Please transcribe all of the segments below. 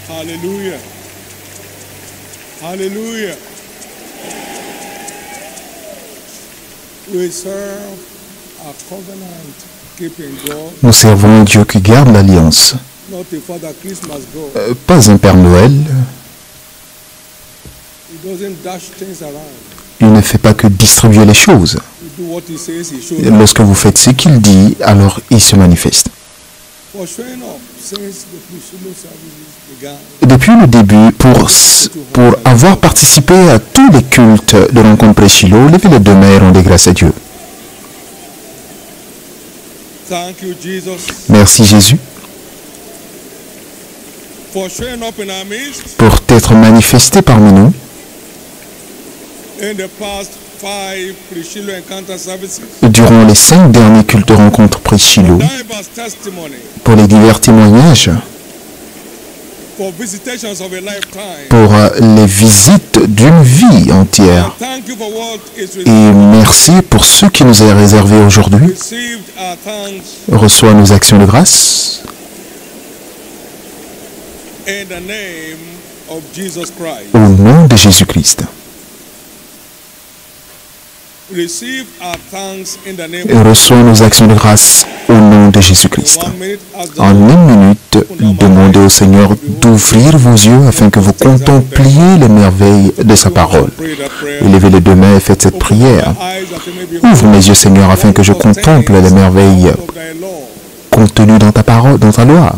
Hallelujah. Hallelujah. We serve a covenant-keeping God. Nous servons un Dieu qui garde l'alliance. Not a Father Christmas God. Pas un Père Noël. He doesn't dash things around. Il ne fait pas que distribuer les choses. You do what he says, he shows up. Lorsque vous faites ce qu'il dit, alors il se manifeste. For showing up since the Shiloh services began. Depuis le début, pour avoir participé à tous les cultes de rencontre pré-Shiloh, levez les deux mains et rendez grâce à Dieu. Thank you, Jesus, Merci Jésus for showing up in our midst pour t'être manifesté parmi nous in the past 5 pre-Shiloh encounter services. durant les 5 derniers cultes de rencontre pré-Shiloh, Diverse testimony pour les divers témoignages, for visitations of a lifetime. pour les visites d'une vie entière. Thank you for what is Et merci pour ce qui nous est réservé aujourd'hui. received our thanks Reçois nos actions de grâce in the name of Jesus Christ. au nom de Jésus-Christ. Receive our thanks in the name Et reçois nos actions de grâce au nom de Jésus-Christ. 1 minute as the En une minute, demandez au Seigneur d'ouvrir vos yeux afin que vous contempliez les merveilles de sa parole. pray that prayer. Levez les deux mains et faites cette prière. Eyes that may be Ouvre mes yeux, Seigneur, afin que je contemple les merveilles of thy law. contenues dans ta parole, dans ta loi.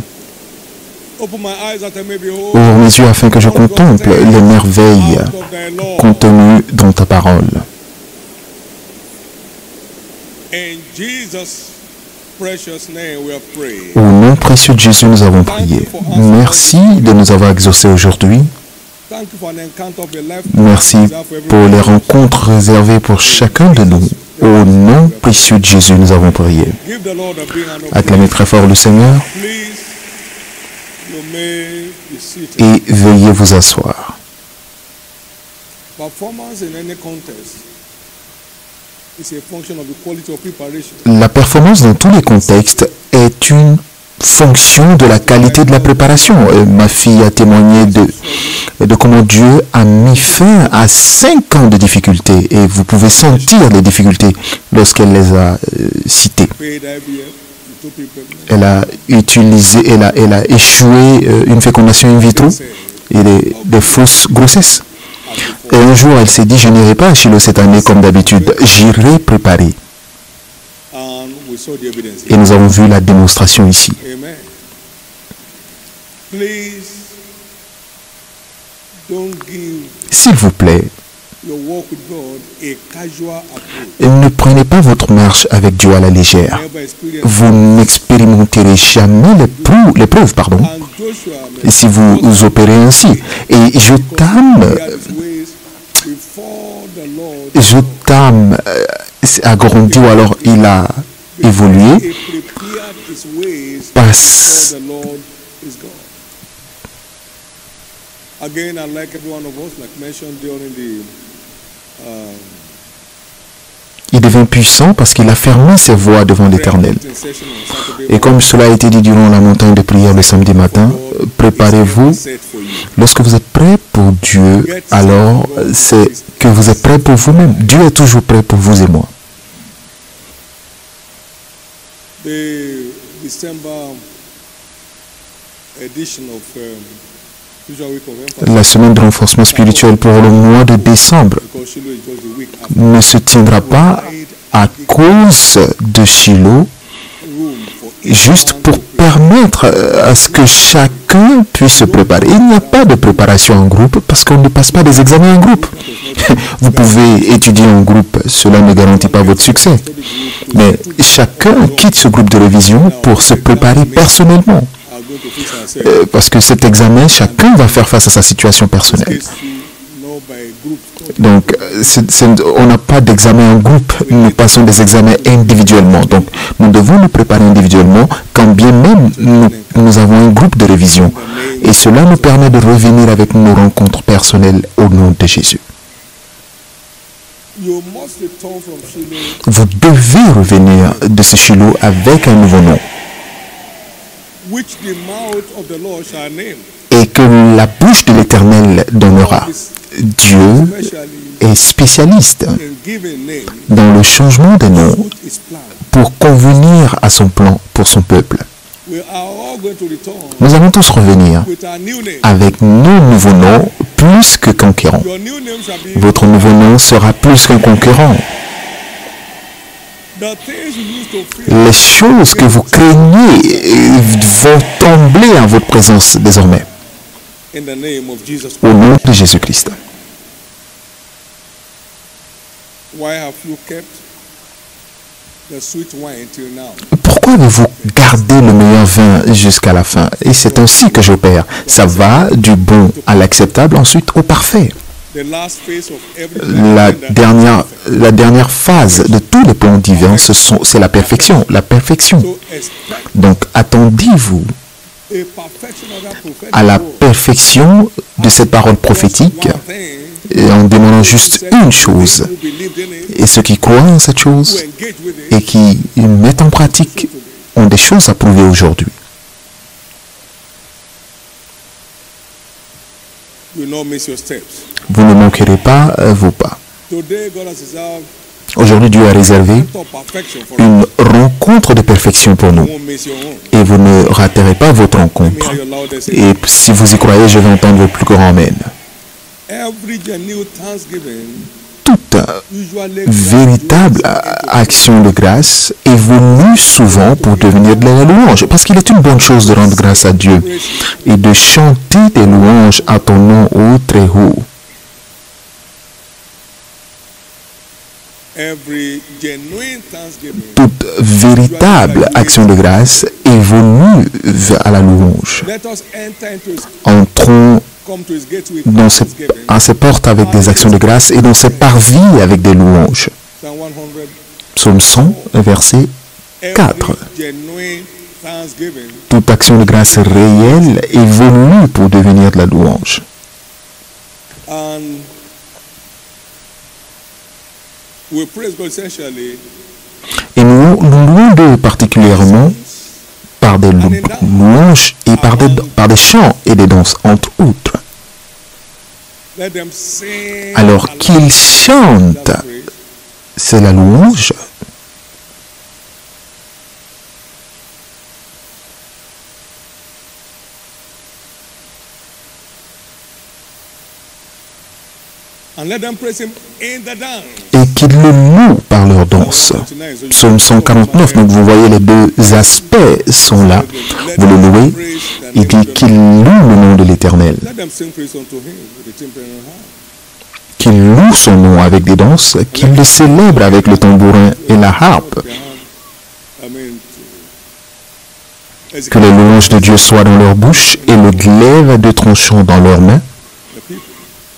Open my eyes that I may behold Ouvre mes yeux afin que je contemple les merveilles out of thy law. contenues dans ta parole. In Jesus' precious name we have prayed. Au nom précieux de Jésus, nous avons prié. Merci de nous avoir exaucés aujourd'hui. Thank you for an encounter of a lifetime. Merci pour les rencontres réservées pour chacun de nous. Au nom précieux de Jésus, nous avons prié. Give the Lord a big hand of Acclamez très fort le Seigneur please. You may be seated. et veuillez vous asseoir. Performance in any contest is a function of the quality of preparation. La performance dans tous les contextes est une fonction de la qualité de la préparation. Ma fille a témoigné de comment Dieu a mis fin à 5 ans de difficultés et vous pouvez sentir les difficultés lorsqu'elle les a citées. Paid IVF, you took people. Elle a échoué une fécondation in vitro et des fausses grossesses. Et un jour, elle s'est dit, je n'irai pas à Shiloh cette année comme d'habitude, j'irai préparer. And we saw the evidence. Et nous avons vu la démonstration ici. Amen. Please don't give S'il vous plaît, your walk with God a casual approach. ne prenez pas votre marche avec Dieu à la légère. Never experience. Vous n'expérimenterez jamais l'épreuve, pardon, And Joshua et si vous opérez ainsi. Et Jotam before the Lord a grandi ou alors il a évolué he prepared his ways parce before the Lord is God. Again, unlike every one of us, like mentioned during the il devint puissant parce qu'il a fermé ses voies devant l'Éternel. prayer session on Saturday, Et comme cela a été dit durant la montagne de prière le samedi matin, préparez-vous. set for you. Lorsque vous êtes prêt pour Dieu, alors c'est que vous êtes prêt pour vous-même. Dieu est toujours prêt pour vous et moi. The December edition of Spiritual Week of Emphasis, La semaine de renforcement spirituel pour le mois de décembre because Shiloh is just the week after, ne se tiendra pas à cause de Shiloh, room for juste pour permettre à ce que chacun puisse se préparer. Il n'y a pas de préparation en groupe parce qu'on ne passe pas des examens en groupe. Vous pouvez étudier en groupe, cela ne garantit pas votre succès. Mais chacun quitte ce groupe de révision pour se préparer personnellement. are going to fix ourselves. Parce que cet examen, chacun va faire face à sa situation personnelle. Not by group. Donc, on n'a pas d'examen en groupe, nous passons des examens individuellement. Donc, nous devons nous préparer individuellement, quand bien même nous avons un groupe de révision. Et cela nous permet de revenir avec nos rencontres personnelles au nom de Jésus. You must return from Shiloh Vous devez revenir de ce Shiloh avec un nouveau nom. which the mouth of the Lord shall name. Et que la bouche de l'Éternel donnera. Dieu est spécialiste dans le changement des noms pour convenir à son plan pour son peuple. Nous allons tous revenir avec nos nouveaux noms plus que conquérants. Votre nouveau nom sera plus qu'un concurrent. Les choses que vous craignez vont tomber en votre présence désormais. Au nom de Jésus-Christ. Pourquoi avez-vous gardé le meilleur vin jusqu'à la fin? Et c'est ainsi que j'opère. Ça va du bon à l'acceptable, ensuite au parfait. La dernière phase de tous les plans divins, c'est la perfection. La perfection. Donc, attendez-vous à la perfection de cette parole prophétique en demandant juste une chose. Et ceux qui croient en cette chose et qui mettent en pratique ont des choses à prouver aujourd'hui. Vous ne manquerez pas vos pas. Aujourd'hui, Dieu a réservé une rencontre de perfection pour nous. Et vous ne raterez pas votre rencontre. Et si vous y croyez, je vais entendre le plus grand Amen. Toute véritable action de grâce évolue souvent pour devenir de la louange. Parce qu'il est une bonne chose de rendre grâce à Dieu et de chanter des louanges à ton nom, ô Très-Haut. Toute véritable action de grâce évolue à la louange. Entrons à ses portes avec des actions de grâce et dans ses parvis avec des louanges. Psaume 100, verset 4. Toute action de grâce réelle évolue pour devenir de la louange. Et nous louons Dieu particulièrement par des louanges et par des chants et des danses, entre autres. Alors qu'ils chantent, c'est la louange. Et qu'ils le louent par leur danse. Psaume 149, donc vous voyez les deux aspects sont là. Vous le louez, il dit qu'il loue le nom de l'Éternel. Qu'il loue son nom avec des danses, qu'il le célèbre avec le tambourin et la harpe. Que les louanges de Dieu soient dans leur bouche et le glaive à deux tranchants dans leurs mains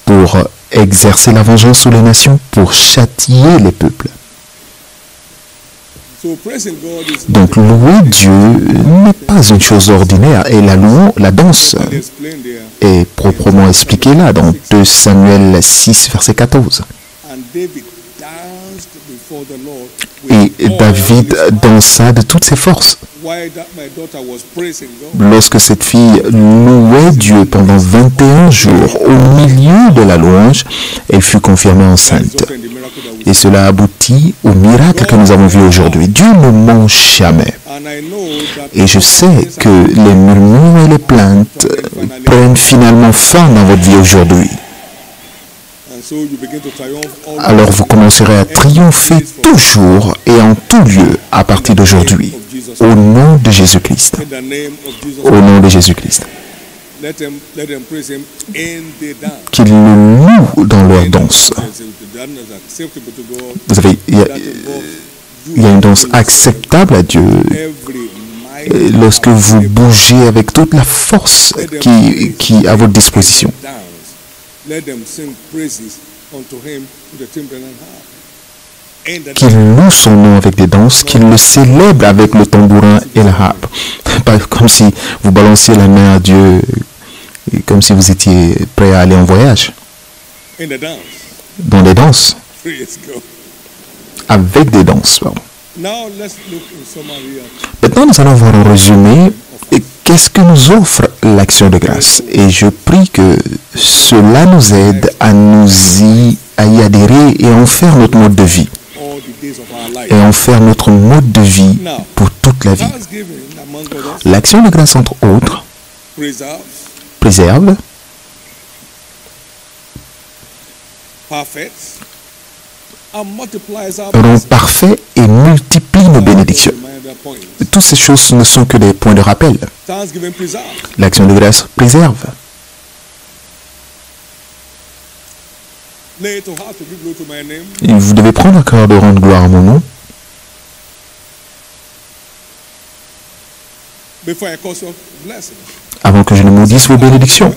pour exercer la vengeance sur les nations, pour châtier les peuples. Donc louer Dieu n'est pas une chose ordinaire et la danse est proprement expliquée là dans 2 Samuel 6, verset 14. Et David dansa de toutes ses forces. Lorsque cette fille louait Dieu pendant 21 jours au milieu de la louange, elle fut confirmée enceinte. Et cela aboutit au miracle que nous avons vu aujourd'hui. Dieu ne ment jamais. Et je sais que les murmures et les plaintes prennent finalement fin dans votre vie aujourd'hui. Alors vous commencerez à triompher toujours et en tout lieu à partir d'aujourd'hui. Au nom de Jésus-Christ. Au nom de Jésus-Christ. Qu'ils le louent dans leur danse. Vous savez, il y a une danse acceptable à Dieu lorsque vous bougez avec toute la force qui est à votre disposition. Qu'il loue son nom avec des danses, qu'il le célèbre avec le tambourin et la harpe. Pas comme si vous balanciez la main à Dieu, comme si vous étiez prêt à aller en voyage. Dans des danses. Avec des danses, pardon. Maintenant, nous allons voir un résumé. Qu'est-ce que nous offre l'action de grâce. Et je prie que cela nous aide à y adhérer et à en faire notre mode de vie. Et en faire notre mode de vie pour toute la vie. L'action de grâce, entre autres, préserve, rend parfait et multiplie nos bénédictions. Toutes ces choses ne sont que des points de rappel. L'action de grâce préserve. Et vous devez prendre à cœur de rendre gloire à mon nom. Avant que je ne maudisse vos bénédictions.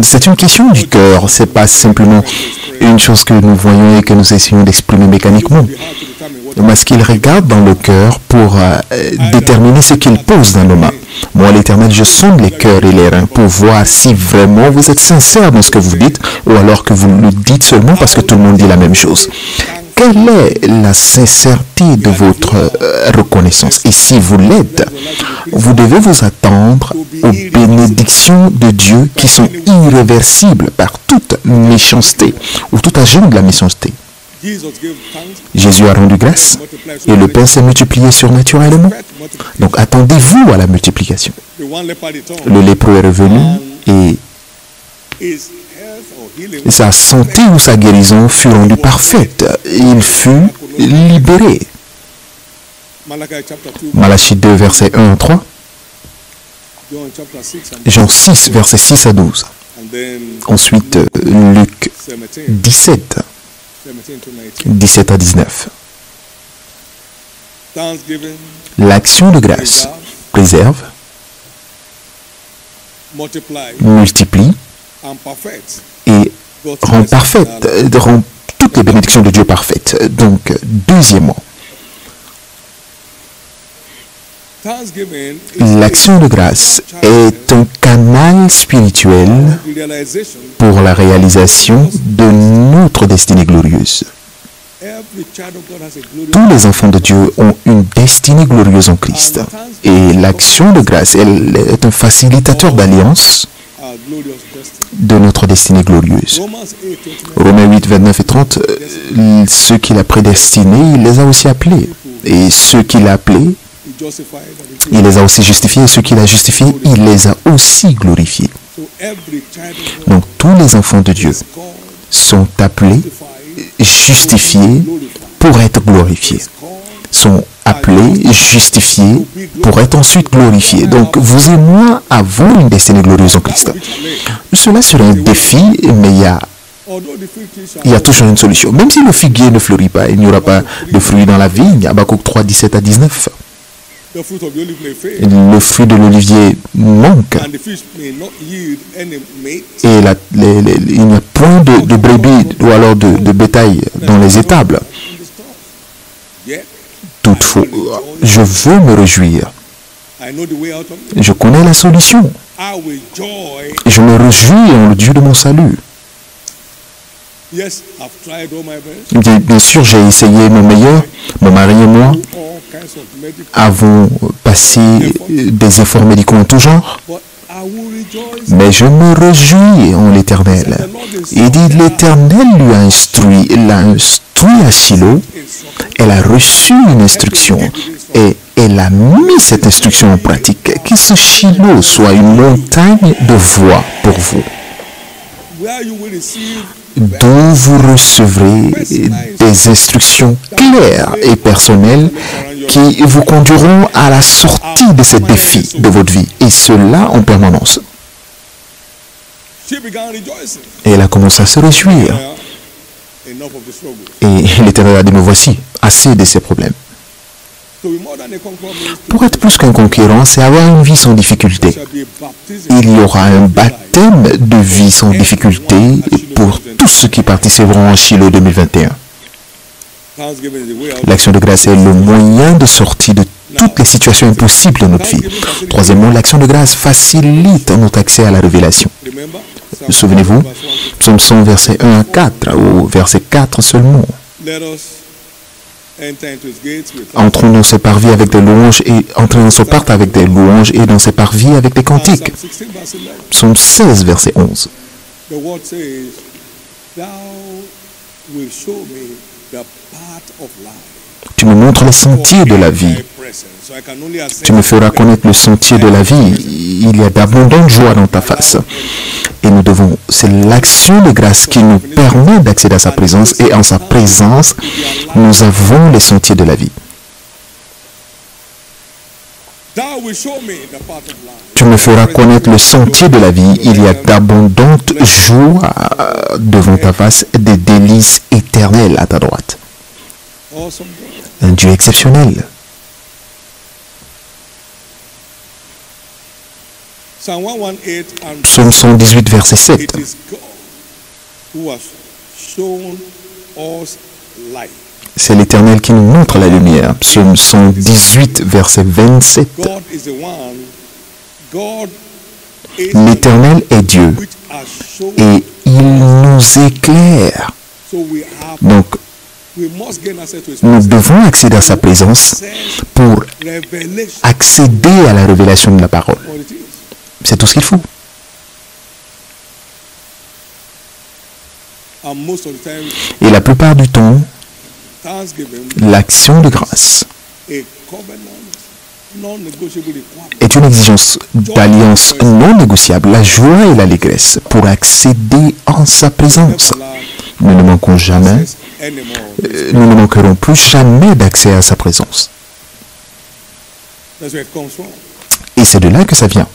C'est une question du cœur, ce n'est pas simplement une chose que nous voyons et que nous essayons d'exprimer mécaniquement. Parce qu'il regarde dans le cœur pour déterminer ce qu'il pose dans nos mains. Moi, l'Éternel, je sonde les cœurs et les reins pour voir si vraiment vous êtes sincère dans ce que vous dites ou alors que vous le dites seulement parce que tout le monde dit la même chose. Quelle est la sincérité de votre reconnaissance? Et si vous l'êtes, vous devez vous attendre aux bénédictions de Dieu qui sont irréversibles par toute méchanceté ou tout agent de la méchanceté. Jésus a rendu grâce et le pain s'est multiplié surnaturellement. Donc attendez-vous à la multiplication. Le lépreux est revenu et sa santé ou sa guérison fut rendue parfaite. Il fut libéré. Malachie 2, versets 1 à 3. Jean 6, versets 6 à 12. Ensuite, Luc 17, 17 à 19. L'action de grâce préserve, multiplie et rend parfaite, rend toutes les bénédictions de Dieu parfaites. Donc, deuxièmement, l'action de grâce est un canal spirituel pour la réalisation de notre destinée glorieuse. Tous les enfants de Dieu ont une destinée glorieuse en Christ. Et l'action de grâce, elle est un facilitateur d'alliance de notre destinée glorieuse. Romains 8, 29 et 30, ceux qu'il a prédestinés, il les a aussi appelés. Et ceux qu'il a appelés, il les a aussi justifiés. Et ceux qu'il a justifiés, il les a aussi glorifiés. Donc tous les enfants de Dieu sont appelés, justifiés pour être glorifiés. Sont appelés, justifiés pour être ensuite glorifiés. Donc vous et moi avons une destinée glorieuse en Christ. Cela serait un défi, mais il y a toujours une solution. Même si le figuier ne fleurit pas, il n'y aura pas de fruits dans la vigne. Habakkuk 3, 17 à 19. Le fruit de l'olivier manque. Et il n'y a point de brebis ou alors de bétail dans les étables. Toutefois, je veux me réjouir. Je connais la solution. Je me réjouis en le Dieu de mon salut. Bien sûr, j'ai essayé mon meilleur. Mon mari et moi avons passé des efforts médicaux en tout genre. Mais je me réjouis en l'Éternel. Il dit, l'Éternel lui a instruit. Il l'a instruit à Shiloh. Elle a reçu une instruction. Et elle a mis cette instruction en pratique. Que ce Shiloh soit une montagne de voix pour vous. D'où vous recevrez des instructions claires et personnelles qui vous conduiront à la sortie de ces défis de votre vie, et cela en permanence. Et elle a commencé à se réjouir. Et l'Éternel a dit, me voici, assez de ces problèmes. Pour être plus qu'un conquérant, c'est avoir une vie sans difficulté. Il y aura un baptême de vie sans difficulté pour tous ceux qui participeront en Shiloh 2021. L'action de grâce est le moyen de sortie de toutes les situations impossibles de notre vie. Troisièmement, l'action de grâce facilite notre accès à la révélation. Souvenez-vous, Psaume 100, verset 1 à 4, ou verset 4 seulement. Entrons dans ses parvis avec des louanges et entrons dans son parc avec des louanges et dans ses parvis avec des cantiques. Psaume 16, verset 11. Tu me montres les sentiers de la vie. Tu me feras connaître le sentier de la vie. Il y a d'abondantes joies dans ta face. Et nous devons, c'est l'action de grâce qui nous permet d'accéder à sa présence. Et en sa présence, nous avons les sentiers de la vie. Tu me feras connaître le sentier de la vie. Il y a d'abondantes joies devant ta face, des délices éternelles à ta droite. Un Dieu exceptionnel. Psaume 118, verset 7. C'est l'Éternel qui nous montre la lumière. Psaume 118, verset 27. L'Éternel est Dieu et il nous éclaire. Donc, nous devons accéder à sa présence pour accéder à la révélation de la parole. C'est tout ce qu'il faut. Et la plupart du temps, l'action de grâce est une exigence d'alliance non négociable, la joie et l'allégresse pour accéder en sa présence. Nous ne manquons jamais, nous ne manquerons plus jamais d'accès à sa présence. Et c'est de là que ça vient.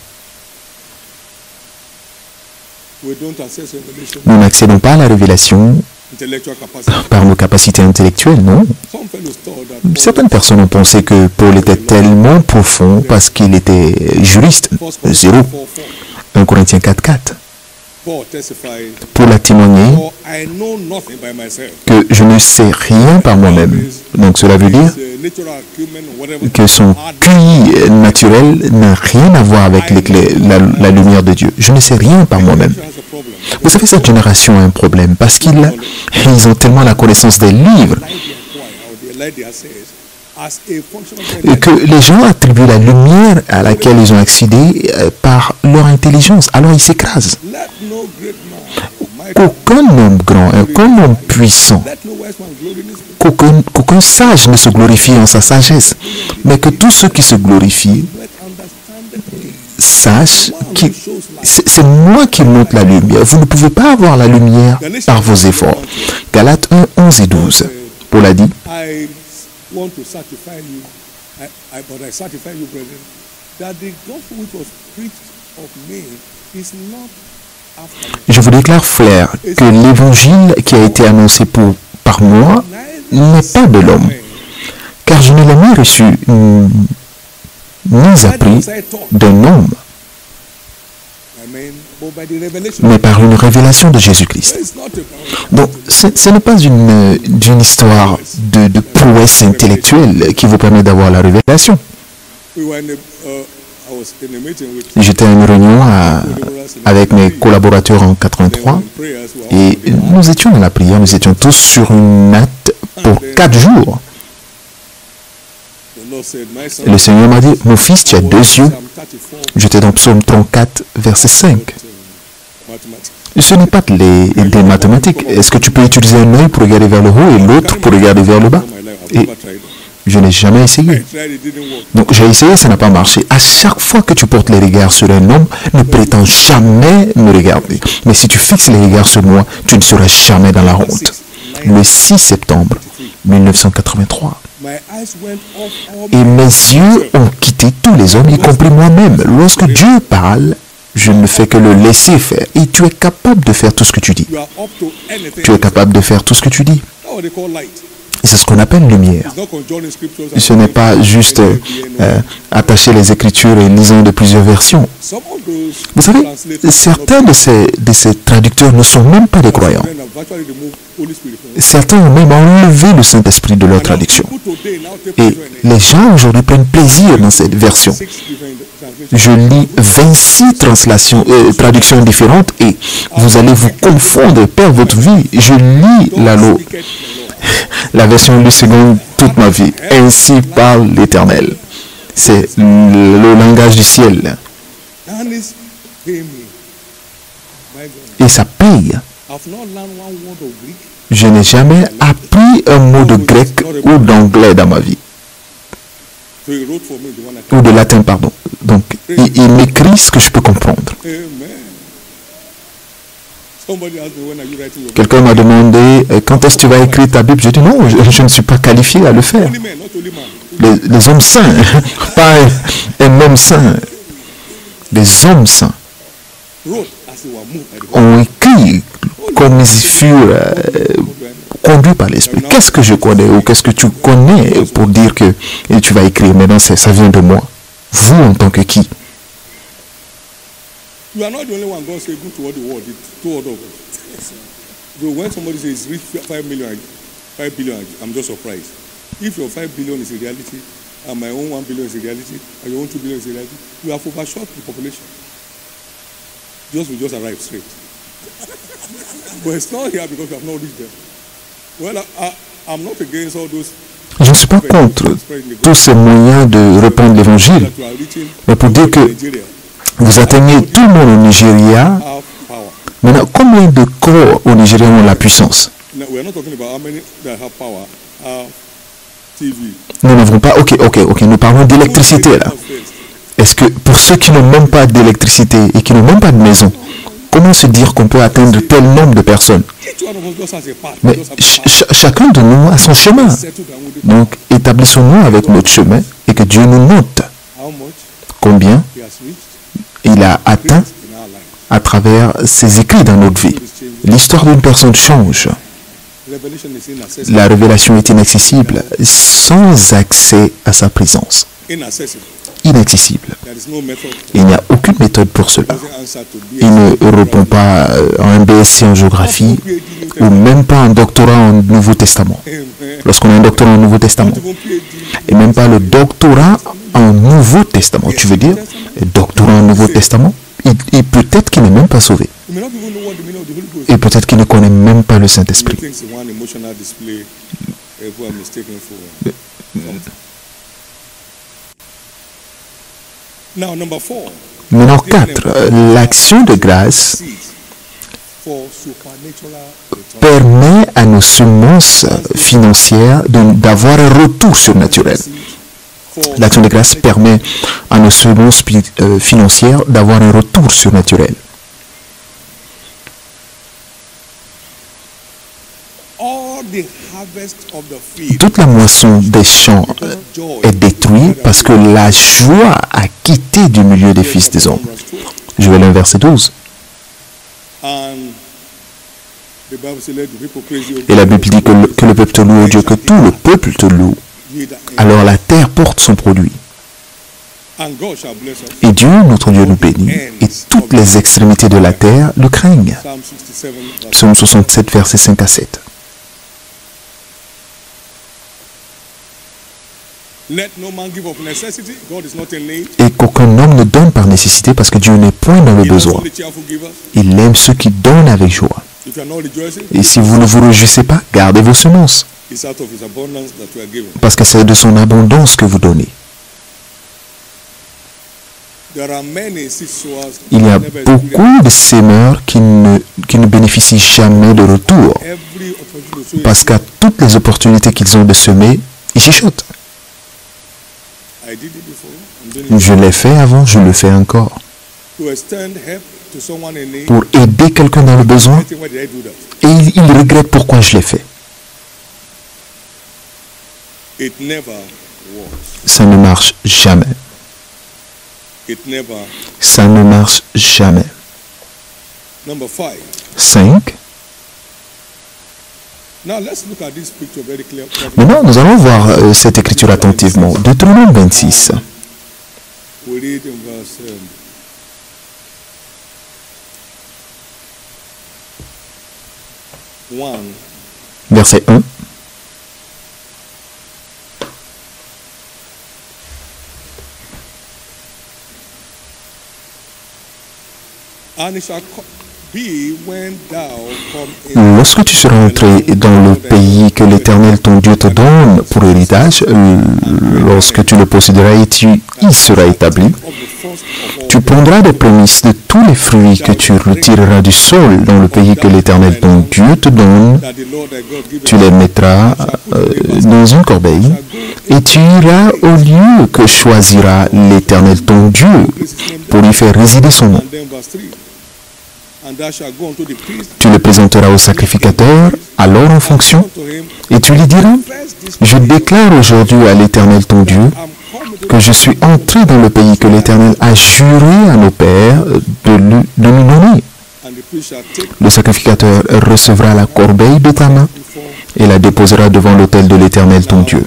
Nous n'accédons pas à la révélation par nos capacités intellectuelles, non. Certaines personnes ont pensé que Paul était tellement profond parce qu'il était juriste. 0. 1 Corinthiens 4.4. Paul a témoigné que je ne sais rien par moi-même. Donc cela veut dire que son QI naturel n'a rien à voir avec la lumière de Dieu. Je ne sais rien par moi-même. Vous savez, cette génération a un problème parce qu'ils ont tellement la connaissance des livres et que les gens attribuent la lumière à laquelle ils ont accédé par leur intelligence. Alors ils s'écrasent. Qu'aucun homme grand, qu'aucun homme puissant, qu'aucun sage ne se glorifie en sa sagesse, mais que tous ceux qui se glorifient sachent que c'est moi qui montre la lumière. Vous ne pouvez pas avoir la lumière par vos efforts. Galates 1, 11 et 12. Paul a dit, je vous déclare, frère, que l'évangile qui a été annoncé par moi n'est pas de l'homme, car je ne l'ai ni reçu ni appris d'un homme, mais par une révélation de Jésus-Christ. Donc, ce n'est pas une histoire de prouesse intellectuelle qui vous permet d'avoir la révélation. J'étais à une réunion avec mes collaborateurs en 83 et nous étions dans la prière, nous étions tous sur une natte pour 4 jours. Et le Seigneur m'a dit, mon fils, tu as 2 yeux. J'étais dans Psaume 34, verset 5. Ce n'est pas des mathématiques. Est-ce que tu peux utiliser un œil pour regarder vers le haut et l'autre pour regarder vers le bas? Et je n'ai jamais essayé. Donc j'ai essayé, ça n'a pas marché. À chaque fois que tu portes les regards sur un homme, ne prétends jamais me regarder. Mais si tu fixes les regards sur moi, tu ne seras jamais dans la honte. Le 6 septembre 1983. Et mes yeux ont quitté tous les hommes, y compris moi-même. Lorsque Dieu parle, je ne fais que le laisser faire. Et tu es capable de faire tout ce que tu dis. Tu es capable de faire tout ce que tu dis. C'est ce qu'on appelle lumière. Ce n'est pas juste attacher les Écritures et lisant de plusieurs versions. Vous savez, certains de ces traducteurs ne sont même pas des croyants. Certains ont même enlevé le Saint-Esprit de leur traduction. Et les gens aujourd'hui prennent plaisir dans cette version. Je lis 26 traductions différentes et vous allez vous confondre, perdre votre vie. Je lis la version Louis II toute ma vie. Ainsi parle l'Éternel. C'est le langage du ciel. Et ça paye. Je n'ai jamais appris un mot de grec ou d'anglais dans ma vie. Ou de latin, pardon. Donc, il m'écrit ce que je peux comprendre. Quelqu'un m'a demandé quand est-ce que tu vas écrire ta Bible. J'ai dit non, je ne suis pas qualifié à le faire. Les hommes saints, pas un homme saint. Les hommes saints ont écrit comme ils furent conduits par l'Esprit. Qu'est-ce que je connais ou qu'est-ce que tu connais pour dire que tu vas écrire? Maintenant, ça vient de moi. Vous, en tant que qui? You are not the only one God said, go to what the world did. To other words. When somebody says reach 5 billion, I'm just surprised. If your 5 billion is a reality, and my own 1 billion is a reality, and your own 2 billion is a reality, you have overshot the population. We just arrived straight. But it's not here because we have not reached them. Well, I'm not against all those. Je ne suis pas contre tous ces moyens de répandre l'évangile, mais pour dire que vous atteignez tout le monde au Nigeria. Maintenant, combien de corps au Nigeria ont la puissance? Nous n'avons pas... Ok, nous parlons d'électricité là. Est-ce que pour ceux qui n'ont même pas d'électricité et qui n'ont même pas de maison, comment se dire qu'on peut atteindre tel nombre de personnes? Mais chacun de nous a son chemin. Donc, établissons-nous avec notre chemin et que Dieu nous note combien il a atteint à travers ses écrits dans notre vie. L'histoire d'une personne change. La révélation est inaccessible, sans accès à sa présence. Inaccessible. Il n'y a aucune méthode pour cela. Il ne répond pas à un BSc en géographie ou même pas un doctorat en Nouveau Testament. Lorsqu'on a un doctorat en Nouveau Testament. Et même pas le doctorat en Nouveau Testament. Tu veux dire, le doctorat en Nouveau Testament, et peut-être qu'il n'est même pas sauvé. Et peut-être qu'il ne connaît même pas le Saint-Esprit. Maintenant, 4. L'action de grâce permet à nos semences financières d'avoir un retour surnaturel. L'action de grâce permet à nos semences financières d'avoir un retour surnaturel. Toute la moisson des champs est détruite parce que la joie a quitté du milieu des fils des hommes. Je vais lire verset 12. Et la Bible dit que le peuple te loue, Dieu, que tout le peuple te loue. Alors la terre porte son produit. Et Dieu, notre Dieu, nous bénit, et toutes les extrémités de la terre le craignent. Psaume 67, versets 5 à 7. Et qu'aucun homme ne donne par nécessité, parce que Dieu n'est point dans le besoin. Il aime ceux qui donnent avec joie. Et si vous ne vous réjouissez pas, gardez vos semences. Parce que c'est de son abondance que vous donnez. Il y a beaucoup de semeurs qui ne bénéficient jamais de retour. Parce qu'à toutes les opportunités qu'ils ont de semer, ils chichotent. Je l'ai fait avant, je le fais encore. Pour aider quelqu'un dans le besoin, et il regrette pourquoi je l'ai fait. Ça ne marche jamais. Ça ne marche jamais. 5. Maintenant, nous allons voir cette écriture attentivement. Deutéronome 26. Verset 1. Lorsque tu seras entré dans le pays que l'Éternel ton Dieu te donne pour héritage, lorsque tu le posséderas et tu y seras établi, tu prendras des prémices de tous les fruits que tu retireras du sol dans le pays que l'Éternel ton Dieu te donne. Tu les mettras dans une corbeille et tu iras au lieu que choisira l'Éternel ton Dieu pour y faire résider son nom. Tu le présenteras au sacrificateur, alors en fonction, et tu lui diras, je déclare aujourd'hui à l'Éternel ton Dieu que je suis entré dans le pays que l'Éternel a juré à nos pères de nous donner. Le sacrificateur recevra la corbeille de ta main et la déposera devant l'autel de l'Éternel ton Dieu.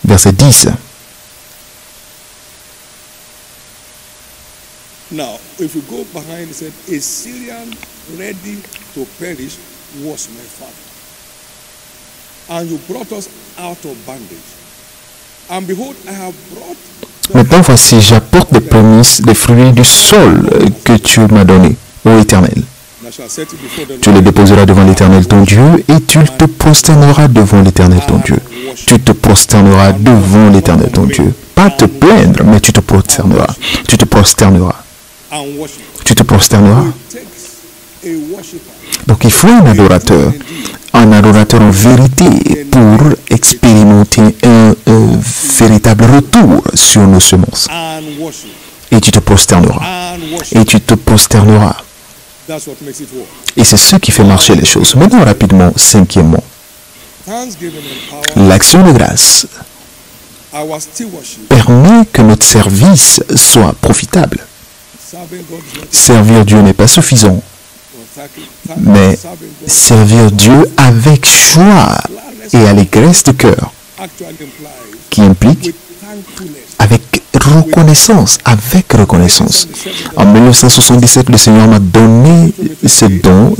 Verset 10. Now, if you go behind, it said, a Syrian ready to perish was my father. And you brought us out of bondage. And behold, I have brought... Maintenant, voici, j'apporte des prémices, des fruits du sol que tu m'as donné, ô Éternel. Tu les déposeras devant l'Éternel ton Dieu et tu te prosterneras devant l'Éternel ton Dieu. Tu te prosterneras devant l'Éternel ton Dieu. Pas te plaindre, mais tu te prosterneras. Tu te prosterneras. Tu te prosterneras. Donc il faut un adorateur en vérité pour expérimenter un véritable retour sur nos semences. Et tu te prosterneras. Et tu te prosterneras. Et c'est ce qui fait marcher les choses. Maintenant, rapidement, cinquièmement, l'action de grâce permet que notre service soit profitable. Servir Dieu n'est pas suffisant, mais servir Dieu avec joie et allégresse de cœur, qui implique avec reconnaissance, En 1977, le Seigneur m'a donné ce don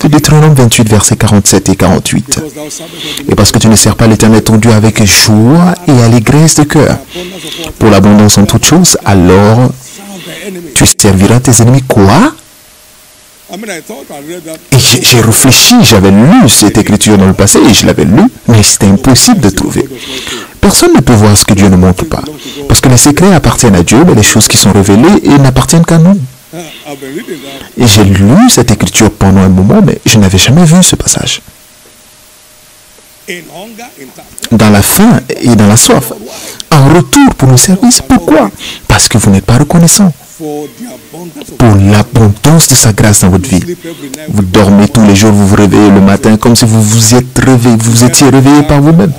de Deutéronome 28, versets 47 et 48. Et parce que tu ne sers pas l'Éternel ton Dieu avec joie et allégresse de cœur, pour l'abondance en toutes choses, alors tu serviras tes ennemis. Quoi? Et j'ai réfléchi, j'avais lu cette écriture dans le passé et je l'avais lu, mais c'était impossible de trouver. Personne ne peut voir ce que Dieu ne montre pas. Parce que les secrets appartiennent à Dieu, mais les choses qui sont révélées n'appartiennent qu'à nous. Et j'ai lu cette écriture pendant un moment, mais je n'avais jamais vu ce passage. Dans la faim et dans la soif. En retour pour nos services. Pourquoi? Parce que vous n'êtes pas reconnaissant pour l'abondance de sa grâce dans votre vie. Vous dormez tous les jours, vous vous réveillez le matin comme si vous étiez réveillé par vous-même.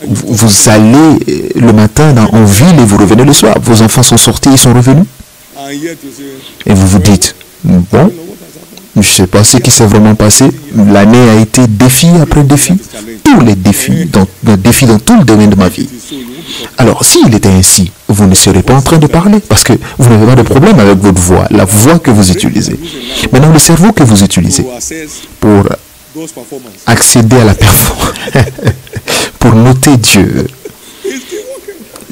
Vous allez le matin en ville et vous revenez le soir. Vos enfants sont sortis, ils sont revenus. Et vous vous dites, bon, je ne sais pas ce qui s'est vraiment passé. L'année a été défi après défi. Tous les défis, dans tout le domaine de ma vie. Alors, s'il était ainsi, vous ne serez pas en train de parler parce que vous n'avez pas de problème avec votre voix, la voix que vous utilisez. Maintenant, le cerveau que vous utilisez pour accéder à la performance, pour noter Dieu,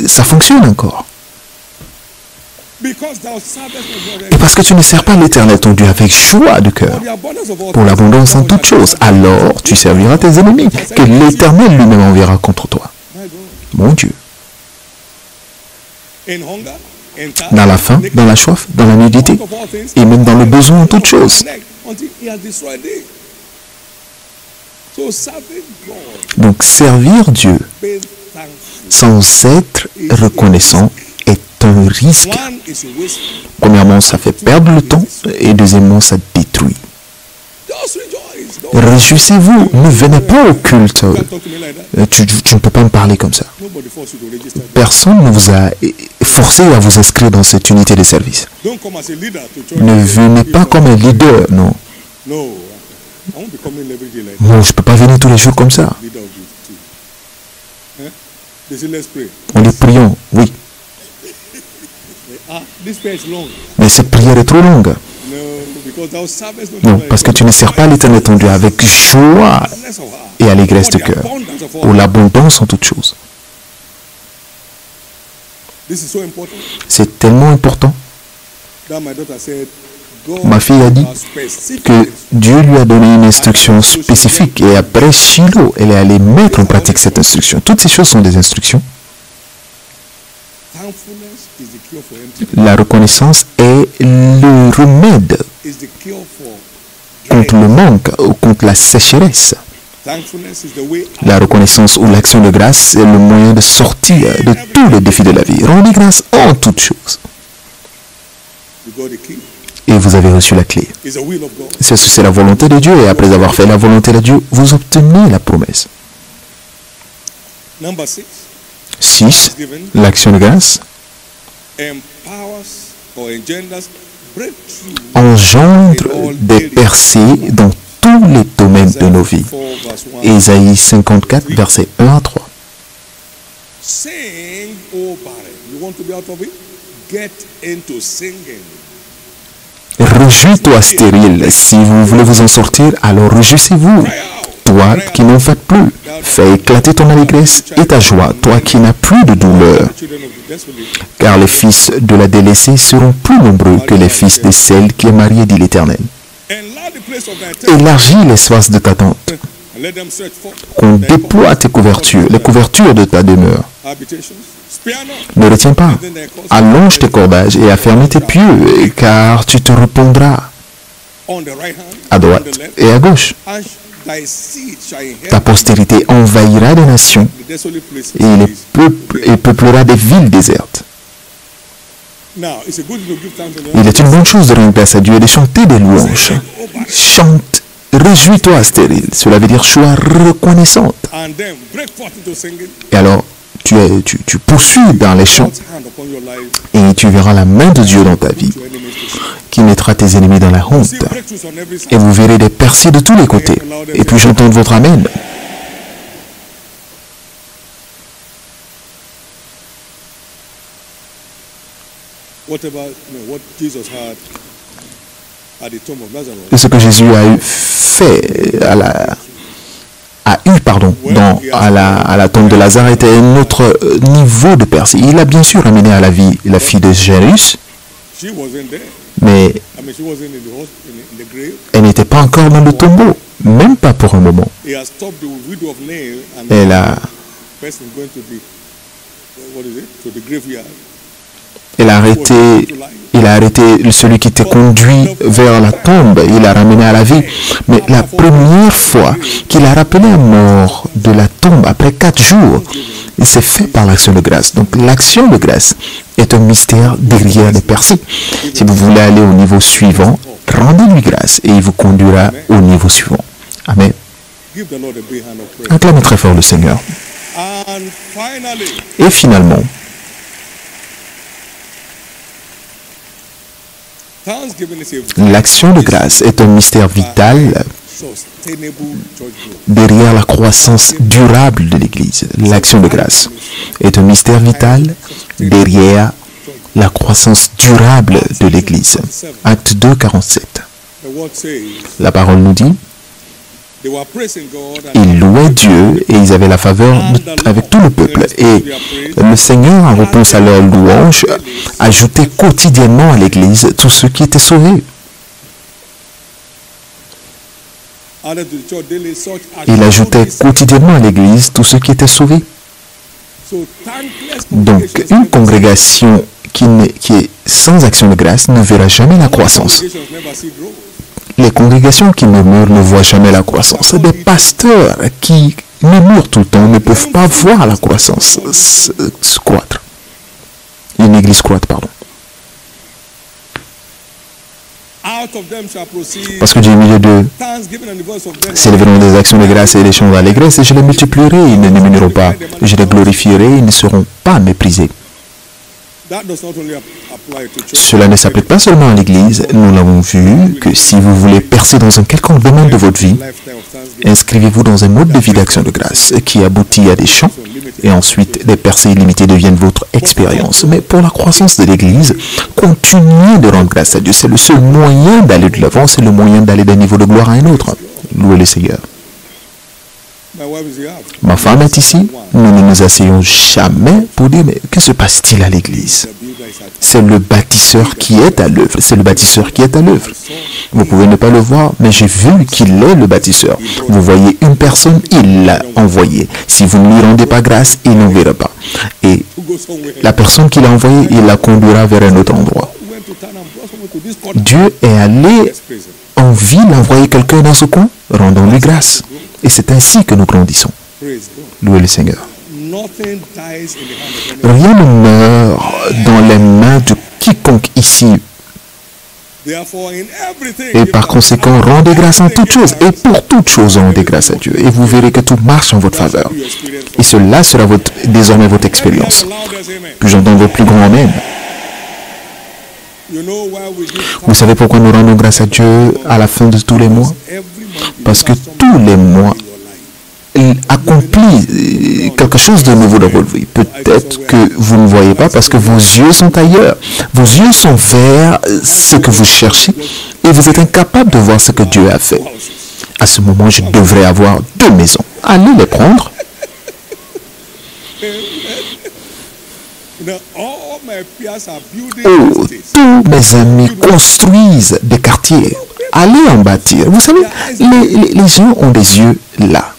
ça fonctionne encore. Et parce que tu ne sers pas l'Éternel ton Dieu avec joie de cœur, pour l'abondance en toutes choses, alors tu serviras tes ennemis, que l'Éternel lui-même enverra contre toi. Mon Dieu. Dans la faim, dans la soif, dans la nudité, et même dans le besoin en toutes choses. Donc servir Dieu sans être reconnaissant est un risque. Premièrement, ça fait perdre le temps et deuxièmement, ça détruit. Réjouissez-vous, ne venez pas au culte. Tu ne peux pas me parler comme ça. Personne ne vous a forcé à vous inscrire dans cette unité de service. Ne venez pas comme un leader, non. Non, je ne peux pas venir tous les jours comme ça. On est prions, oui. Mais cette prière est trop longue. Non, parce que tu ne sers pas l'Éternel ton Dieu avec joie et allégresse de cœur, pour l'abondance en toutes choses. C'est tellement important Ma fille a dit que Dieu lui a donné une instruction spécifique et après Shiloh, elle est allée mettre en pratique cette instruction. Toutes ces choses sont des instructions. La reconnaissance est le remède contre le manque ou contre la sécheresse. La reconnaissance ou l'action de grâce est le moyen de sortir de tous les défis de la vie. Rendez grâce en toutes choses. Et vous avez reçu la clé. C'est la volonté de Dieu et après avoir fait la volonté de Dieu, vous obtenez la promesse. 6. L'action de grâce engendre des percées dans tous les domaines de nos vies. Ésaïe 54, versets 1 à 3. Réjouis-toi, stérile. Si vous voulez vous en sortir, alors réjouissez-vous. Toi qui n'en fais plus, fais éclater ton allégresse et ta joie, toi qui n'as plus de douleur. Car les fils de la délaissée seront plus nombreux que les fils de celle qui est mariée, dit l'Éternel. Élargis l'espace de ta tente. Qu'on déploie tes couvertures, les couvertures de ta demeure. Ne retiens pas. Allonge tes cordages et afferme tes pieux, car tu te répondras à droite et à gauche. Ta postérité envahira des nations et peuplera des villes désertes. Il est une bonne chose de rendre grâce à Dieu et de chanter des louanges. Chante, réjouis-toi, stérile. Cela veut dire sois reconnaissante. Et alors, tu poursuis dans les chants et tu verras la main de Dieu dans ta vie qui mettra tes ennemis dans la honte. Et vous verrez des percées de tous les côtés. Et puis j'entends votre amen. Et ce que Jésus a fait à la tombe de Lazare était un autre niveau de percée. Il a bien sûr amené à la vie la fille de Jairus, mais elle n'était pas encore dans le tombeau, même pas pour un moment. Il a arrêté celui qui était conduit vers la tombe, il l'a ramené à la vie. Mais la première fois qu'il a rappelé à mort de la tombe, après 4 jours, il s'est fait par l'action de grâce. Donc l'action de grâce est un mystère derrière les percées. Si vous voulez aller au niveau suivant, rendez-lui grâce et il vous conduira au niveau suivant. Amen. Acclamez très fort le Seigneur. Et finalement, l'action de grâce est un mystère vital derrière la croissance durable de l'Église. L'action de grâce est un mystère vital derrière la croissance durable de l'Église. Acte 2, 47. La parole nous dit, ils louaient Dieu et ils avaient la faveur avec tout le peuple. Et le Seigneur, en réponse à leur louange, ajoutait quotidiennement à l'Église tous ceux qui étaient sauvés. Il ajoutait quotidiennement à l'Église tous ceux qui étaient sauvés. Donc, une congrégation qui est sans action de grâce ne verra jamais la croissance. Les congrégations qui murmurent ne voient jamais la croissance. Des pasteurs qui murmurent tout le temps ne peuvent pas voir la croissance croître. Une église croître, pardon. Parce que du milieu d'eux s'élèveront des actions de grâce et des chants d'allégresse, et je les multiplierai, ils ne diminueront pas. Je les glorifierai, ils ne seront pas méprisés. Cela ne s'applique pas seulement à l'Église. Nous l'avons vu que si vous voulez percer dans un quelconque domaine de votre vie, inscrivez-vous dans un mode de vie d'action de grâce qui aboutit à des chants et ensuite des percées illimitées deviennent votre expérience. Mais pour la croissance de l'Église, continuez de rendre grâce à Dieu. C'est le seul moyen d'aller de l'avant, c'est le moyen d'aller d'un niveau de gloire à un autre. Louez le Seigneur. Ma femme est ici. Nous ne nous asseyons jamais pour dire, mais que se passe-t-il à l'église? C'est le bâtisseur qui est à l'œuvre. C'est le bâtisseur qui est à l'œuvre. Vous pouvez ne pas le voir, mais j'ai vu qu'il est le bâtisseur. Vous voyez une personne, il l'a envoyée. Si vous ne lui rendez pas grâce, il n'enverra pas. Et la personne qui l'a envoyée, il la conduira vers un autre endroit. Dieu est allé en ville envoyer quelqu'un dans ce coin. Rendons-lui grâce. Et c'est ainsi que nous grandissons. Louez le Seigneur. Rien ne meurt dans les mains de quiconque ici. Et par conséquent, rendez grâce en toutes choses. Et pour toutes choses, rendez grâce à Dieu. Et vous verrez que tout marche en votre faveur. Et cela sera désormais votre expérience. Puis j'entends votre plus grand Amen. Vous savez pourquoi nous rendons grâce à Dieu à la fin de tous les mois? Parce que tous les mois, il accomplit quelque chose de nouveau dans votre vie. Peut-être que vous ne voyez pas parce que vos yeux sont ailleurs. Vos yeux sont vers ce que vous cherchez et vous êtes incapable de voir ce que Dieu a fait. À ce moment, je devrais avoir 2 maisons. Allez les prendre. Oh, tous mes amis construisent des quartiers. Allez en bâtir. Vous savez, les gens ont des yeux là,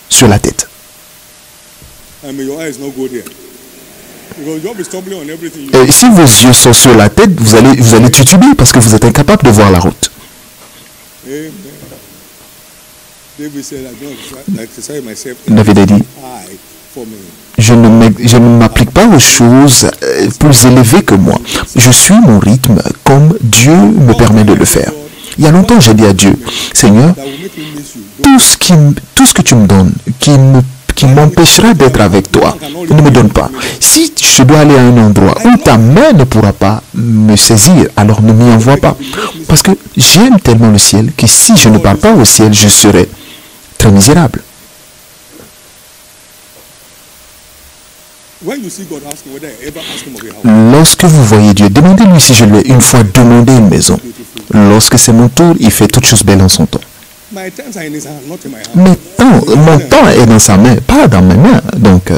sur la tête. Et si vos yeux sont sur la tête, vous allez tituber parce que vous êtes incapable de voir la route. David a dit, je ne m'applique pas aux choses plus élevées que moi. Je suis mon rythme comme Dieu me permet de le faire. Il y a longtemps, j'ai dit à Dieu, Seigneur, tout ce que tu me donnes, qui m'empêchera d'être avec toi, ne me donne pas. Si je dois aller à un endroit où ta main ne pourra pas me saisir, alors ne m'y envoie pas. Parce que j'aime tellement le ciel que si je ne pars pas au ciel, je serai très misérable. Lorsque vous voyez Dieu, demandez-lui si je lui ai une fois demandé une maison. Lorsque c'est mon tour, il fait toutes choses belles en son temps. Mon temps est dans sa main, pas dans mes mains. Donc,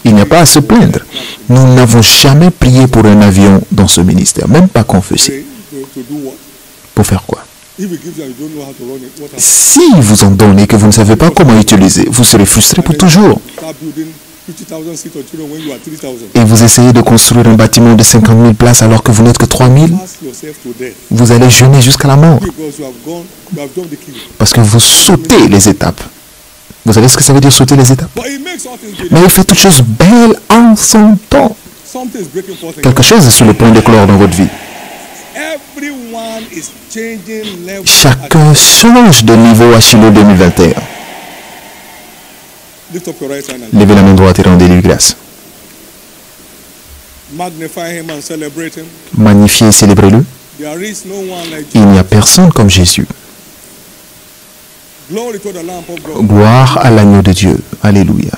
il n'y a pas à se plaindre. Nous n'avons jamais prié pour un avion dans ce ministère, même pas confessé. Pour faire quoi? Si vous en donnez et que vous ne savez pas comment utiliser, vous serez frustré pour toujours. Et vous essayez de construire un bâtiment de 50 000 places alors que vous n'êtes que 3 000, vous allez jeûner jusqu'à la mort. Parce que vous sautez les étapes. Vous savez ce que ça veut dire sauter les étapes? Mais il fait toutes choses belles en son temps. Quelque chose est sur le point d'éclore dans votre vie. Chacun change de niveau à Shiloh 2021. Levez la main droite et rendez-lui grâce. Magnifiez et célébrez-le. Il n'y a personne comme Jésus. Gloire à l'agneau de Dieu. Alléluia.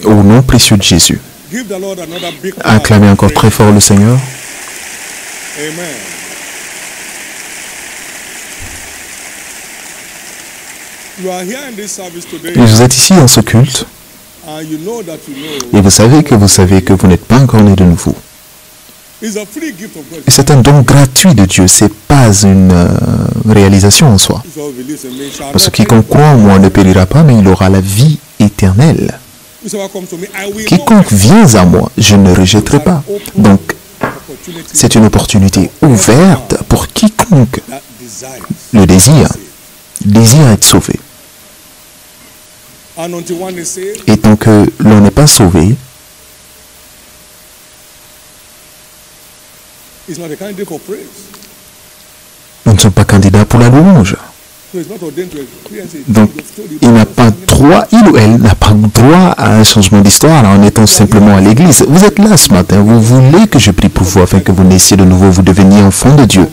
Au nom précieux de Jésus. Acclamez encore très fort le Seigneur. Amen. Vous êtes ici dans ce culte et vous savez que vous n'êtes pas encore né de nouveau. Et c'est un don gratuit de Dieu, ce n'est pas une réalisation en soi. Parce que quiconque croit en moi ne périra pas, mais il aura la vie éternelle. Quiconque vient à moi, je ne rejetterai pas. Donc, c'est une opportunité ouverte pour quiconque le désire être sauvé. Et tant que l'on n'est pas sauvé, nous ne sommes pas candidats pour la louange. Donc, il ou elle n'a pas droit à un changement d'histoire en étant simplement à l'église. Vous êtes là ce matin, vous voulez que je prie pour vous afin que vous naissiez de nouveau, vous deveniez enfant de Dieu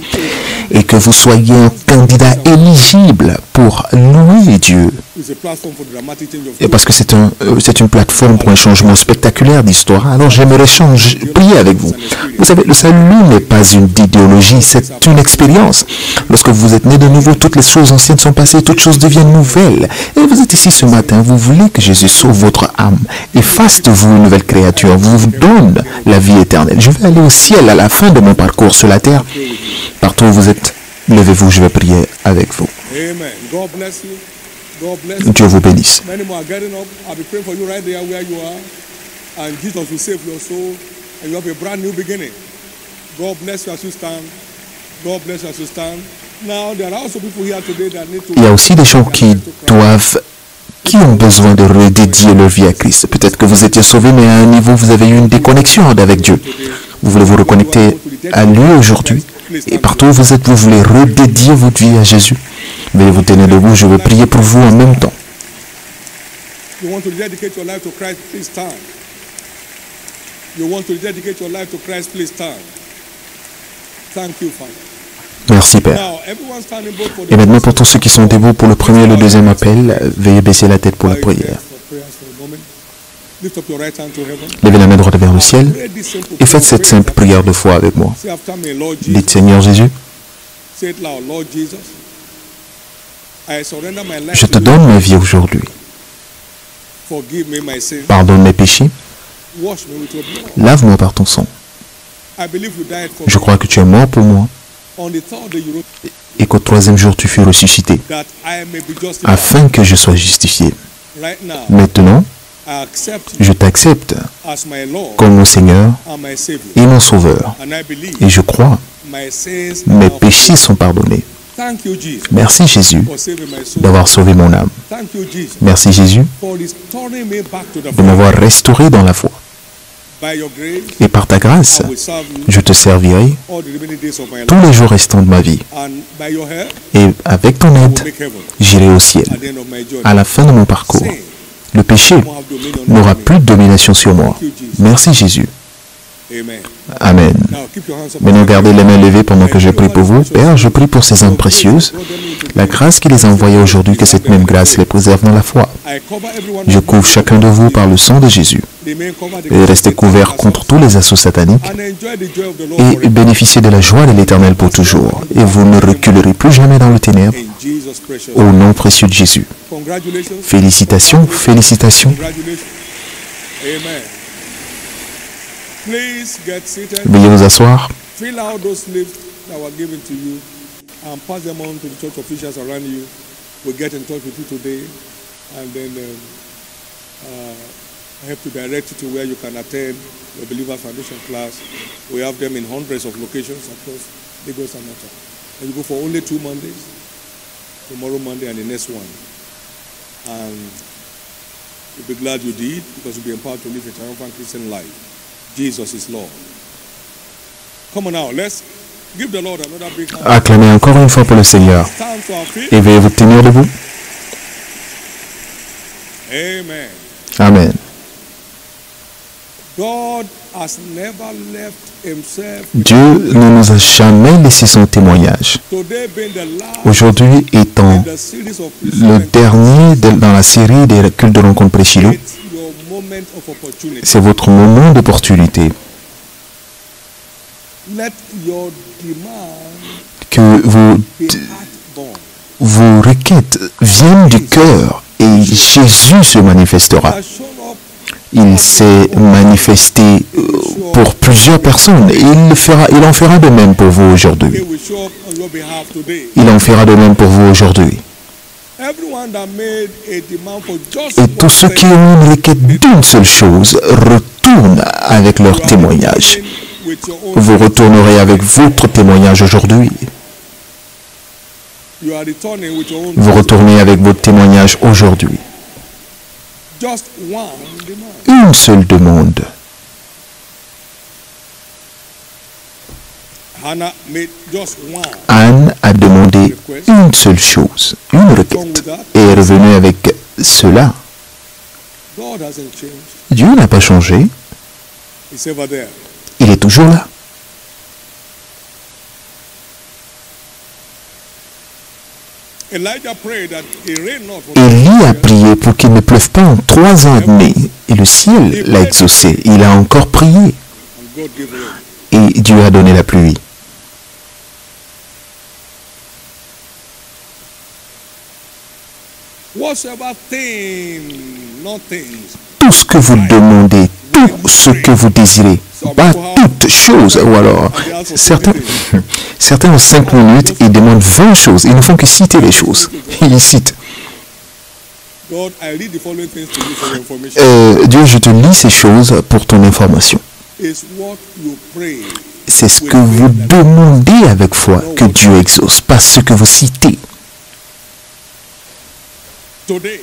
et que vous soyez un candidat éligible pour louer Dieu. It's a platform for dramatic change of Et parce que c'est une plateforme pour un changement spectaculaire d'histoire. Alors j'aimerais prier avec vous. Vous savez, le salut n'est pas une idéologie, c'est une expérience. Lorsque vous êtes né de nouveau, toutes les choses anciennes sont passées, toutes choses deviennent nouvelles. Et vous êtes ici ce matin, vous voulez que Jésus sauve votre âme et fasse de vous une nouvelle créature, vous donne la vie éternelle. Je vais aller au ciel à la fin de mon parcours sur la terre. Partout où vous êtes, levez-vous, je vais prier avec vous. Amen. God bless you. God bless you. Dieu vous bénisse. Many more are getting up. I'll be praying for you right there where you are. And Jesus will save your soul. And you have a brand new beginning. God bless you as you stand. God bless you as you stand. Now, there are also people here today that need to... Il y a aussi des gens qui ont besoin de redédier leur vie à Christ. Peut-être que vous étiez sauvé, mais à un niveau, vous avez eu une déconnexion avec Dieu. Vous voulez vous reconnecter à lui aujourd'hui. Et partout où vous êtes, vous voulez redédier votre vie à Jésus. Veuillez vous tenir debout, je vais prier pour vous en même temps. You want to dedicate your life to Christ, please stand. You want to dedicate your life to Christ, please stand. Thank you, Father. Merci, Père. Now, everyone standing both for the... Et maintenant, pour tous ceux qui sont debout pour le premier et le deuxième appel, veuillez baisser la tête pour la prière. Lift up your right hand to heaven. Levez la main droite vers le ciel Pray this simple et faites cette simple prière de foi avec moi. Say after me, Lord Jesus. Dites, Seigneur Jésus, Say it loud, Lord Jesus. I surrender my life je te to you. donne ma vie aujourd'hui. Forgive me my sins. Pardonne mes péchés, Wash me with your blood. lave-moi par ton sang. I believe you died for Je me. crois que tu es mort pour moi On the third day you wrote et qu'au troisième jour tu fus ressuscité that I may be justified. afin que je sois justifié. Right now, Maintenant, I accept you je t'accepte as my Lord comme mon Seigneur and my Savior. et mon Sauveur. And I believe Et je crois, my sins mes are péchés sont pardonnés. Thank you, Jesus, Merci Jésus for saving my soul. d'avoir sauvé mon âme. Thank you, Jesus, Merci Jésus for restoring me back to the de faith. m'avoir restauré dans la foi. By your grace, Et par ta grâce, I will serve you je te servirai all the remaining days of my tous life. les jours restants de ma vie. And by your help, Et avec ton I will aide, make heaven j'irai au ciel. at the end of my journey. À la fin de mon parcours, Sin le péché won't have dominion n'aura over me. plus de domination sur moi. Merci Jésus. Amen. Amen. Now keep your hands up. Maintenant, gardez les mains levées pendant que je prie pour vous. Père, je prie pour ces âmes précieuses. La grâce qui les a envoyées aujourd'hui, que cette même grâce les préserve dans la foi. I cover everyone. Je couvre chacun de vous par le sang de Jésus. Remain covered Et restez couverts contre tous les assauts sataniques and enjoy the joy of the Lord et forever. bénéficiez de la joie de l'Éternel pour toujours. Et vous ne reculerez plus jamais dans le ténèbre In Jesus' precious au name. nom précieux de Jésus. Congratulations. Félicitations, félicitations. Congratulations. Amen. Please get seated. Veuillez vous asseoir. Fill out those slips that were given to you and pass them on to the church officials around you. We'll get in touch with you today and then help to direct you to where you can attend the Believer Foundation class. We have them in hundreds of locations across Lagos and Natal. And you go for only 2 Mondays, tomorrow Monday and the next one. And you'll be glad you did because you'll be empowered to live a triumphant Christian life. Jesus is Lord. Come on now, let's give the Lord another big hand. Acclamez encore une fois pour le Seigneur. Stand to our feet. Et veuillez vous tenir debout. Amen. Amen. God has never left himself. Dieu ne nous a jamais laissé son témoignage. Today being the last Aujourd'hui étant in the series of le dernier dans la série des cultes de rencontre pré-Shiloh, it's your moment of opportunity. c'est votre moment d'opportunité. Let your demand Que be heart-born. vos requêtes viennent du cœur et Jésus se manifestera. Has shown up. Il s'est manifesté pour plusieurs personnes et il en fera de même pour vous He aujourd'hui. will show up on your behalf today. Il en fera de même pour vous aujourd'hui. Everyone that made a demand for just Et tous ceux qui ont une requête d'une seule chose retournent avec leur témoignage. with your own, Vous retournerez avec votre témoignage aujourd'hui. you are returning with your own. Vous retournez avec votre témoignage aujourd'hui. Just one demand. Une seule demande. Hannah made just one. Anne a demandé une seule chose, une requête, et est revenue avec cela. God hasn't changed. Dieu n'a pas changé, He's ever there. il est toujours là. Elijah prayed that it rain not for Élie a prié pour qu'il ne pleuve pas en 3 ans et demi. Et le ciel l'a exaucé. Il a encore prié. and God gave rain. Et Dieu a donné la pluie. Whatsoever thing, not things, Tout ce que vous demandez, tout ce que vous désirez, pas toutes choses. Ou alors, certains ont 5 minutes et demandent 20 choses. Ils ne font que citer les choses. Ils citent. God, I read the following things to you for your information. Dieu, je te lis ces choses pour ton information. Is what you pray. C'est ce que vous demandez avec foi que Dieu exauce, pas ce que vous citez. Today,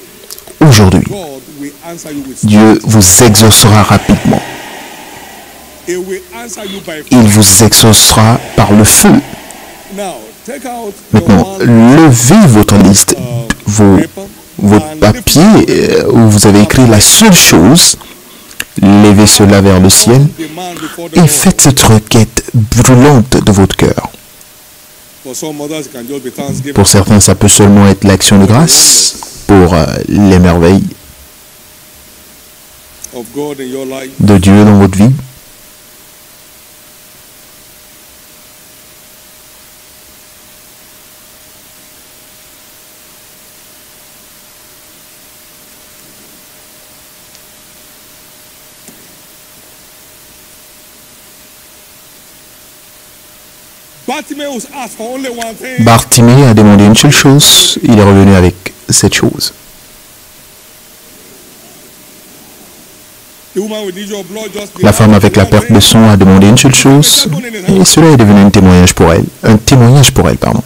Aujourd'hui, God will answer you with Dieu vous exaucera rapidement. He will answer you by Il fire. vous exaucera par le feu. Now, take out Maintenant, your one, levez votre liste, vos papiers où vous avez écrit la seule chose, levez cela vers le ciel demand before the et Lord. faites cette requête brûlante de votre cœur. For some others, it can just be thanksgiving. Pour certains, ça peut seulement être l'action de grâce pour les merveilles Of God in your life. de Dieu dans votre vie. Bartimaeus asked for only one thing. Bartimée a demandé une seule chose, il est revenu avec cette chose. The woman with the issue of blood just La femme avec la perte de sang a demandé une seule chose, et cela est devenu un témoignage pour elle. Un témoignage pour elle, pardon.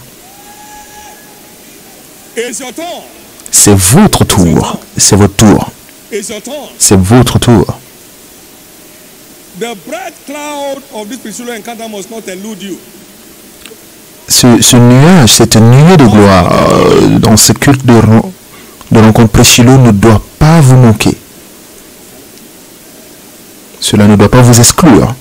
It's your turn. C'est votre tour. C'est votre tour. It's your turn. C'est votre tour. The bright cloud of this spiritual encounter must not elude you. Ce nuage, cette nuée de gloire dans ce culte de rencontre Pré-Shiloh ne doit pas vous manquer. Cela ne doit pas vous exclure.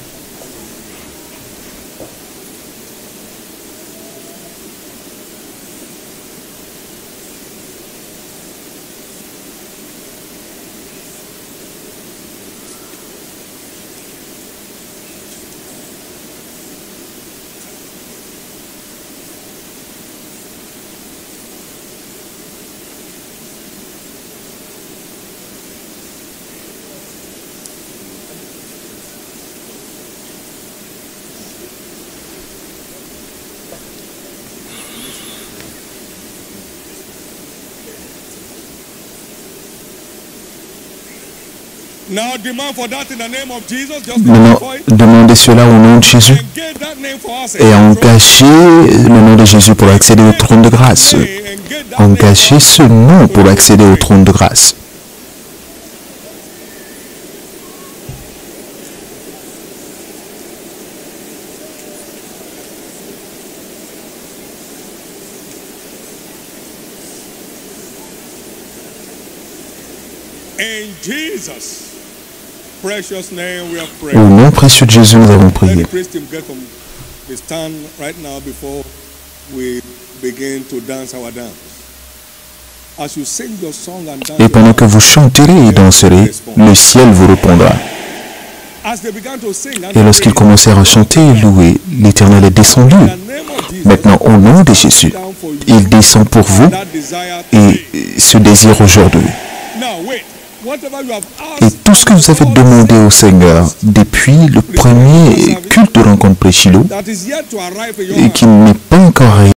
Now demand for that in the name of Jesus. Just Maintenant, for it. demandez cela au nom de Jésus Engage that name for us. et engagez le nom de Jésus pour accéder au trône de grâce. Engage that name. Engagez ce nom pour accéder au trône de grâce. In Jesus' precious name we are Au praying. nom précieux de Jésus, nous avons Let prié. the praise team get from the stand right now before we begin to dance our dance. As you sing your song and dance Et pendant que vous chanterez et danserez, le ciel vous répondra. as they began to sing and Et lorsqu'ils commencèrent à chanter et louer, l'Éternel est descendu. in the name of Jesus, Maintenant, au nom de Jésus, down for you il descend pour vous that desire et ce désir aujourd'hui. now wait. Whatever you have Et asked, tout ce que vous avez demandé au Seigneur depuis le premier culte de rencontre Pré-Shiloh that is yet to arrive in your et heart. qui n'est pas encore arrivé,